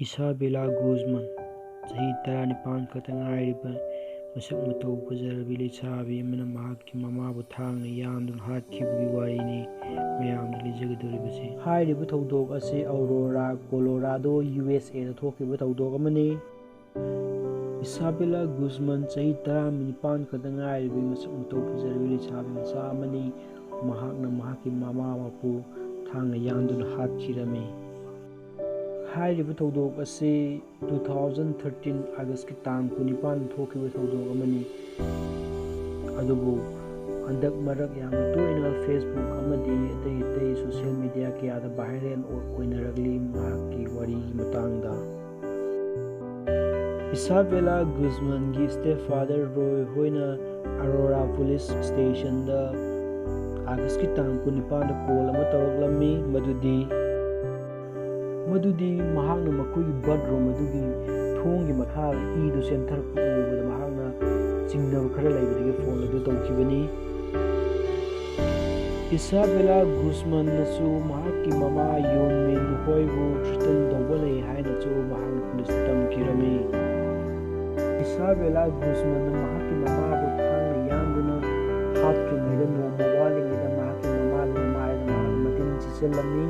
Isabella Guzman, chahi 19 khata ngairiba masak matau fazarabi leichabi amana mahakki mamabu thangna yanduna hatkibagi warini mayamna lijagadoribase. Hairiba thaudok ase Aurora, Colorado, USA da thokiba thaudok amani. Isabella Guzman chahi 19 khata ngairiba masak matau fazarabi leichabi macha amani. Mahakna mahakki mamabu thangna yanduna hatkirami. Hairiba thaudok ase 2013 August ki tang 19 thokiba thaudok amani. Adubu handak marak yamna toina Facebook amadi atai social media kiyada viral oinaragli mahakki wari matangda. Isabella Guzman gi stepfather Roy hoina Aurora Police Station da August ki tang 19 da call ama tawaglammi madudi mahakna makuigi bedroom adugi thongi makhada idu center ubada mahakna chingnaba khara laibadagi phone adu tawkhibani. Isabella Guzman nasu mahakki mama Yonmin hoibu threaten tawba lei haina chu mahakna police tamkirami. Isabella Guzman na mahakki mama bu thangna yanduna hatkrimaida noma walingida mahakki mama maida matin chiselami.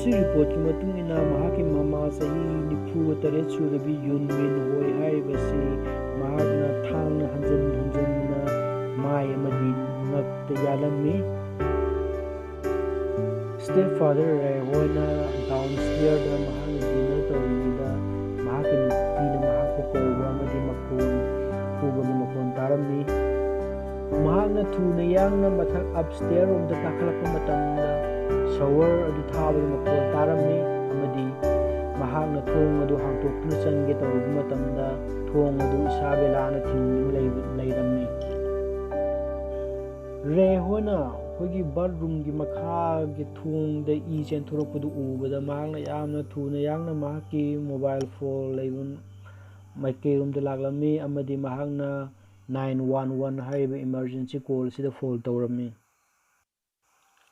Report ki matung ina mahakki mama sahi 98 surabi Yonmin hoi haibasi mahakna thangna hanjanna mai amadi ngakta yalammi. Stepfather rai hoina downstairs da mahakna dinner tawrida mahakki nupina mahakku kawba amadi makon fubani makon tarammi. Mahakna thuna yangna mathak upstairs romda kakhalakpa matamda shower adu thabagi makon taramni amadi mahakna thong adu hangtokna change tawba matamda thong adu Isabella na thingdu leiramni. Re hona hogi bedroom gi makha gi thong da I chenthorapadu ubada mahakna yamna thuna yangna mahakki mobile phone leibun maikei rom da laglammi amadi mahakna 911 haiba emergency call sida phone tawrammi.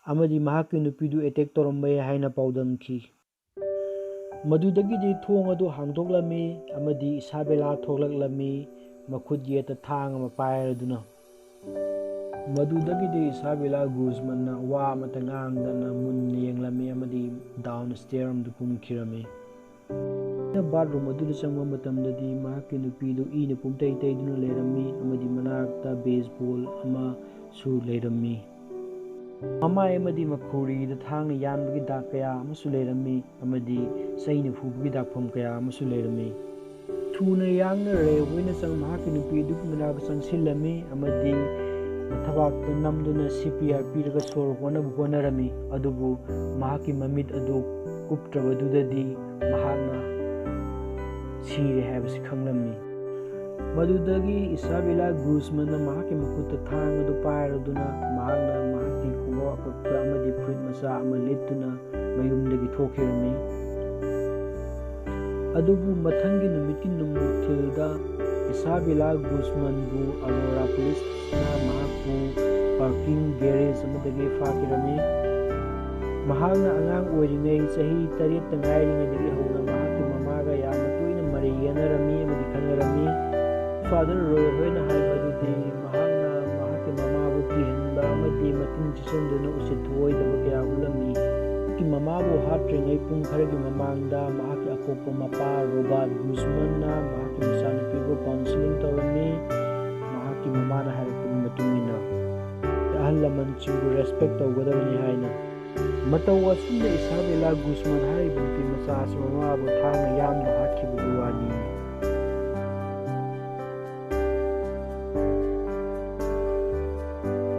Amadi mahakki nupidu attack torambai haina paudamki. Madudagidi thong adu hangdoklami amadi Isabella thoklaklami makhut yeta thang ama pairaduna. Madudagidi Isabella Guzman na wa mata ngangdana munna yenglami amadi downstairs amdu kumkhirami. Bathroom aduda changba matamdadi mahakki nupidu ina pumtai taiduna leirami amadi manakta baseball ama su leirami. Mama amadi makhuri da thangna yanbagi dak kaya amasu leirami amadi saina phubagi dakpham kaya amasu leirami. Thuna yangna re hoina chang mahakki nupidu manaka changsilami amadi thabakta namduna CPR piraga sor honarami adubu mahakki mamit adu kuptrabadudadi mahakna sire haibasi khanglammi. Madudagi Isabella Guzman na mahakki makutta thang adu pairaduna mahakna mahakki khungaw akakpa amadi fruit macha ama lituna mayumdagi thokhirami. Adubu mathangi numitki numthilda Isabella Guzman bu Aurora Police na mahakku parking garage amadagi fakirami. Mahakna angang oiringai chahi 8 ta ngairingai hona mahakki mamaga yamna toina mari yanarami amadi khanarami. Father Roy hoina haibadudi mahakna mahakki mamabu kihinba amadi matin chisenduna usithoidaba kaya ulami. Ki mamabu hatringai pung kharagi mamangda mahakki akokpa mapa Robert Guzman na mahakki machanupibu counseling tawrami. Mahakki mamana hairapuni matungina ahal laman chingbu respect tawgadabani haina. Matau asumda Isabella Guzman haibu nupi macha asa mamabu thangna yamna hatkibagi wari